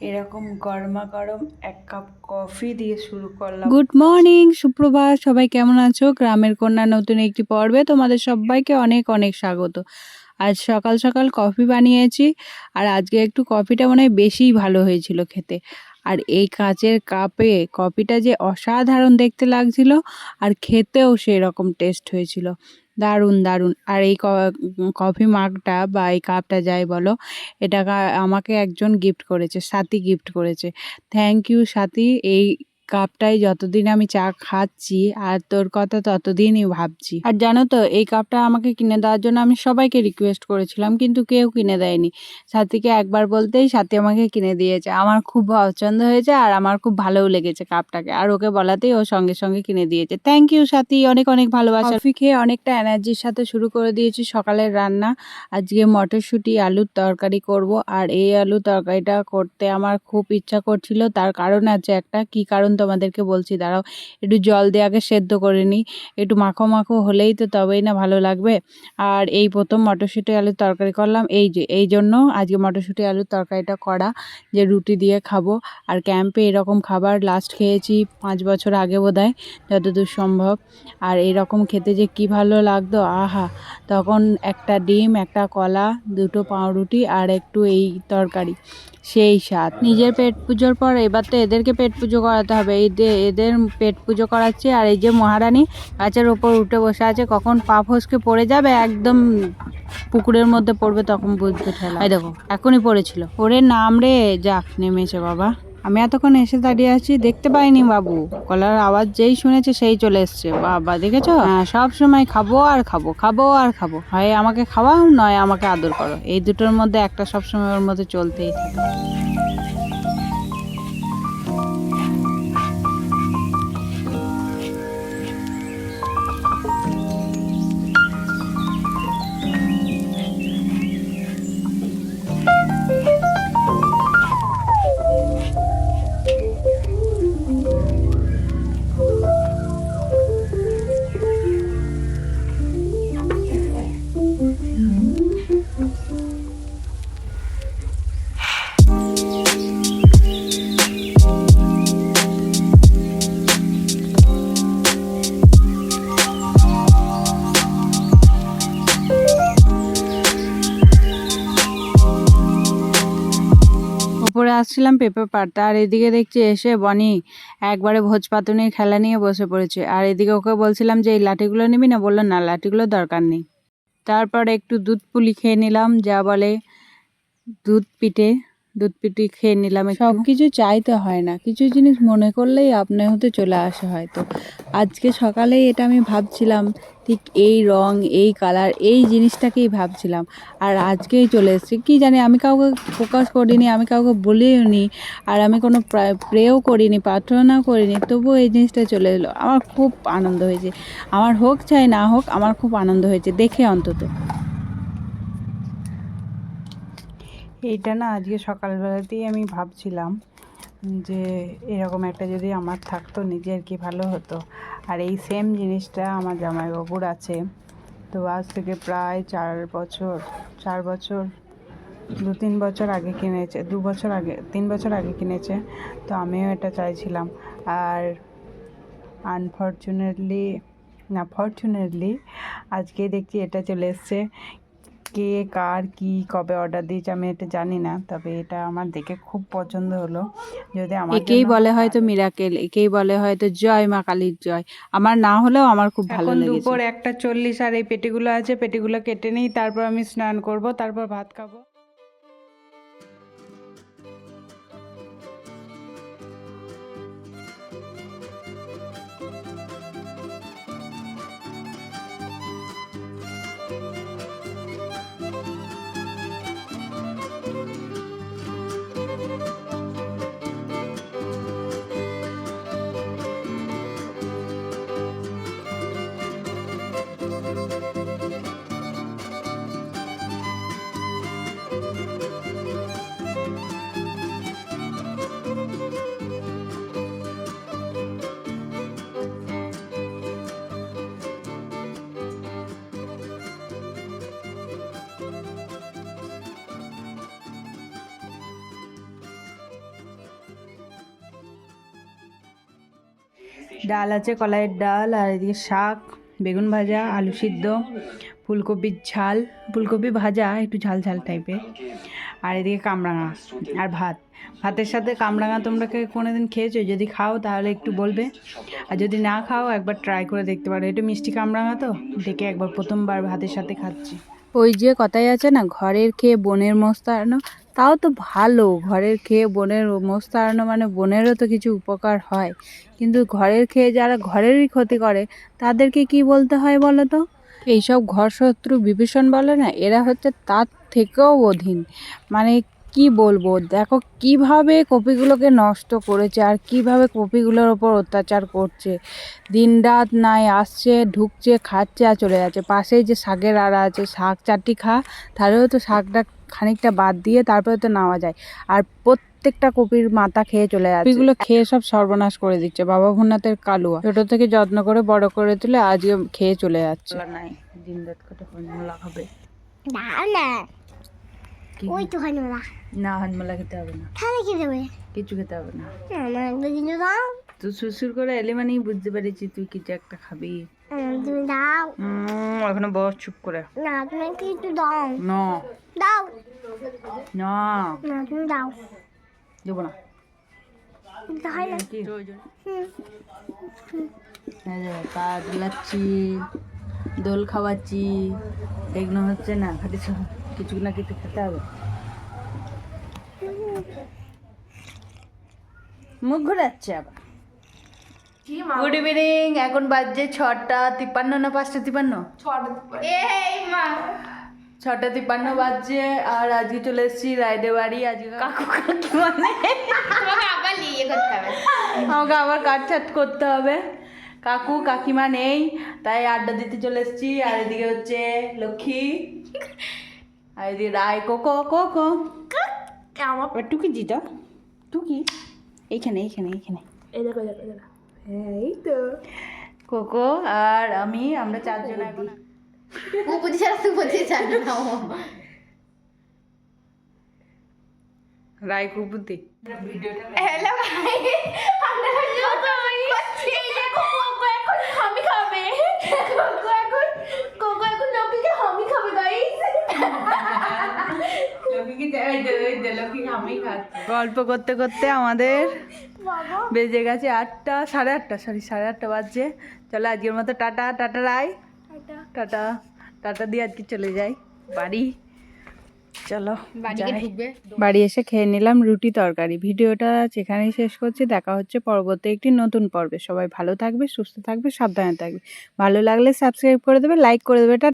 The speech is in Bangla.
এরকম গরমা গরম এক কাপ কফি দিয়ে শুরু করলাম। গুড মর্নিং, সুপ্রভাত। সবাই কেমন আছো? গ্রামের কন্যা নতুন একটি পর্বে তোমাদের সবাইকে অনেক অনেক স্বাগত। আজ সকাল সকাল কফি বানিয়েছি, আর আজকে একটু কফিটা মনে হয় বেশিই ভালো হয়েছিল খেতে। আর এই কাচের কাপে কফিটা যে অসাধারণ দেখতে লাগছিল, আর খেতেও সেই রকম টেস্ট হয়েছিল। দারুণ দারুণ। আর এই কফি মাগটা বা এই কাপটা যাই বলো, এটা আমাকে একজন গিফট করেছে, সাথী গিফট করেছে। থ্যাংক ইউ সাথী। এই কাপটাই যতদিন আমি চা খাচ্ছি আর তোর কথা ততদিনই ভাবছি। আর জানো তো, এই কাপটা আমাকে কিনে দেওয়ার জন্য আমি সবাইকে রিকোয়েস্ট করেছিলাম, কিন্তু কেউ কিনে দেয়নি। সাথীকে একবার বলতেই সাথী আমাকে কিনে দিয়েছে। আমার খুব পছন্দ হয়েছে, আর আমার খুব ভালোও লেগেছে কাপটাকে। আর ওকে বলাতেই ও সঙ্গে সঙ্গে কিনে দিয়েছে। থ্যাংক ইউ সাথী, অনেক অনেক ভালোবাসা। কফি খেয়ে অনেকটা এনার্জির সাথে শুরু করে দিয়েছি সকালের রান্না। আজকে মটরশুঁটি আলুর তরকারি করব। আর এই আলুর তরকারিটা করতে আমার খুব ইচ্ছা করছিল, তার কারণ আছে একটা। কি কারণ তোমাদেরকে বলছি, দাঁড়াও। একটু জল দিয়ে আগে সেদ্ধ করে নিই, একটু মাখো মাখো হলেই তো তবেই না ভালো লাগবে। আর এই প্রথম মটরশুঁটি আলুর তরকারি করলাম, এই জন্য আজকে মটরশুঁটি আলুর তরকারিটা করা, যে রুটি দিয়ে খাবো। আর ক্যাম্পে এরকম খাবার লাস্ট খেয়েছি 5 বছর আগে বোধহয়, যতদূর সম্ভব। আর এরকম খেতে যে কি ভালো লাগতো, আহা! তখন একটা ডিম, একটা কলা, দুটো পাউরুটি আর একটু এই তরকারি, সেই স্বাদ। নিজের পেট পুজোর পর এবার তো এদেরকে পেট পুজো করাতে হবে। এদের পেট পুজো করাচ্ছি। আর এই যে মহারানী গাছের ওপর উঠে বসে আছে, কখন পা ফসকে পড়ে যাবে, একদম পুকুরের মধ্যে পড়বে, তখন বুঝবে ঠেলা। এই দেখো, এখনই পড়েছিল। ওরে নাম রে, যাক নেমেছে বাবা। আমি এতক্ষণ এসে দাঁড়িয়ে আছি, দেখতে পাইনি বাবু। গলার আওয়াজ যেই শুনেছে সেই চলে এসছে। বাবা, দেখেছো? হ্যাঁ, সব সময় খাবো আর খাবো, খাবো আর খাবো। হয় আমাকে খাওয়াও, নয় আমাকে আদর করো। এই দুটোর মধ্যে একটা সবসময় ওর মধ্যে চলতেই থাকে। উপরে আসছিলাম পেঁপে পাড়তে, আর এদিকে দেখছি এসে বনি একবারে ভোজ পাতুনির খেলা নিয়ে বসে পড়েছে। আর এদিকে ওকে বলছিলাম যে এই লাঠিগুলো নিবি না, বললো না, লাঠিগুলো দরকার নেই। তারপর একটু দুধ পুলি খেয়ে নিলাম, যা বলে দুধ পিঠে। দুধ পিঠে খেয়ে নিলাম। সব কিছু চাইতে হয় না, কিছু জিনিস মনে করলেই আপনি হতে চলে আসে হয়তো। আজকে সকালেই এটা আমি ভাবছিলাম, ঠিক এই রং, এই কালার, এই জিনিসটাকেই ভাবছিলাম। আর আজকেই চলে এসেছি। কী জানি, আমি কাউকে ফোকাস করিনি, আমি কাউকে বলিও নি, আর আমি কোনো প্রেও করিনি, প্রার্থনাও করিনি, তবুও এই জিনিসটা চলে এলো। আমার খুব আনন্দ হয়েছে। আমার হোক চাই না হোক, আমার খুব আনন্দ হয়েছে দেখে অন্তত। এইটা না আজকে সকালবেলাতেই আমি ভাবছিলাম যে এরকম একটা যদি আমার থাকতো, নিজের কি ভালো হতো। আর এই সেম জিনিসটা আমার জামাইবাবুর আছে। তো আজ থেকে প্রায় 4 বছর 2-3 বছর আগে কিনেছে, 2 বছর আগে, 3 বছর আগে কিনেছে। তো আমিও এটা চাইছিলাম। আর ফরচুনেটলি আজকে দেখছি এটা চলে এসছে। কে কার কি কবে অর্ডার দিয়েছে আমি এটা জানি না, তবে এটা আমার দেখে খুব পছন্দ হলো। যদি আমার একেই বলে হয়তো মিরাকেল, একেই বলে হয়তো জয় মা কালীর জয়। আমার না হলেও আমার খুব ভালো এখন লেগেছে। দুপুর 1:40, আর এই পেটিগুলো আছে, পেটিগুলো কেটে নিই, তারপর আমি স্নান করব, তারপর ভাত খাবো। ডাল আছে, কলাইয়ের ডাল, আর এদিকে শাক, বেগুন ভাজা, আলু সিদ্ধ, ফুলকপির ঝাল, ফুলকপি ভাজা একটু ঝাল ঝাল টাইপের, আর এদিকে কামরাঙা আর ভাত। ভাতের সাথে কামরাঙা তোমরা কোনোদিন খেয়েছো? যদি খাও তাহলে একটু বলবে, আর যদি না খাও একবার ট্রাই করে দেখতে পারো। এটা মিষ্টি কামরাঙা তো, দেখে একবার প্রথমবার ভাতের সাথে খাচ্ছি। ওই যে কথাই আছে না, ঘরের খেয়ে বনের মোষ তাড়ানো, তাও তো ভালো। ঘরের খেয়ে বনের মোষ তাড়ানো মানে বনেরও তো কিছু উপকার হয়, কিন্তু ঘরের খেয়ে যারা ঘরেরই ক্ষতি করে তাদেরকে কি বলতে হয় বলো তো? এইসব ঘর শত্রু বিভীষণ বলে না, এরা হচ্ছে তার থেকেও অধীন। মানে কি বলবো, দেখো কিভাবে কপিগুলোকে নষ্ট করেছে আর কিভাবে কপিগুলোর ওপর অত্যাচার করছে। দিনরাত নাই, আসছে ঢুকছে খাচ্ছে আর চলে যাচ্ছে। পাশেই যে শাকের আড়া আছে, শাক চারটি খা, তাহলেও তো শাকটা খানিকটা বাদ দিয়ে তারপরে তো নেওয়া যায়। আর প্রত্যেকটা কপির মাথা খেয়ে চলে যাচ্ছে। কপিগুলো খেয়ে সব সর্বনাশ করে দিচ্ছে। বাবা ভূতনাথের কালুয়া ছোট থেকে যত্ন করে বড় করে তুলে আজকে খেয়ে চলে যাচ্ছে। নাই দিনরাত কত হজমলা খাবে না ওই তো হয় না। না, হজমলা খেতে হবে না, তাহলে কি দেবে? কিছু খেতে হবে না। আমার দুদিন দাও, তুই সুসুর করে এলে মানেই বুঝতে পেরেছি তুই কিছু একটা খাবি। তুমি দাও এখনো বস চুপ করে। না, তুমি একটু দাও, না দাও না, না, তুমি দাও, দেবো না। দিতে হয় না। কি হুম, পা দিলাচ্ছি, দোল খাওয়াচ্ছি, এগুলো হচ্ছে না, খালি কিছু না কিছু খেতে হবে। মুখ ঘুরাচ্ছে আবার। গুড ইভিনিং, এখন বাজছে 6:53 না 5:53? 6:53 বাজছে। আর আজকে চলে এসেছি রায়দের বাড়ি। আজকে কাকু কাকিমা নেই, আমাকে আবার কাটছাট করতে হবে। কাকু কাকিমা নেই, তাই আড্ডা দিতে চলে এসেছি। আর এদিকে হচ্ছে লক্ষ্মী, আর এদিকে রায়, কোকো কোকো আমার টুকি জিটা, টুকি এইখানে এইখানে এইখানে, এই তো কোকো আর আমি, আমরা চারজন এখন। রায় কুপুতি গল্প করতে করতে আমাদের বেজে গেছে 8টা, 8:30, 8:30 বাজছে। চলো আজকের মতো টাটা। টাটা রায়, টাটা। টাটা দিয়ে আজকে চলে যাই বাড়ি। চলো বাড়ি এসে খেয়ে নিলাম রুটি তরকারি। ভিডিওটা যেখানেই শেষ করছি, দেখা হচ্ছে পরবর্তী একটি নতুন পর্বে। সবাই ভালো থাকবে, সুস্থ থাকবে, সাবধানে থাকবে। ভালো লাগলে সাবস্ক্রাইব করে দেবে, লাইক করে দেবে।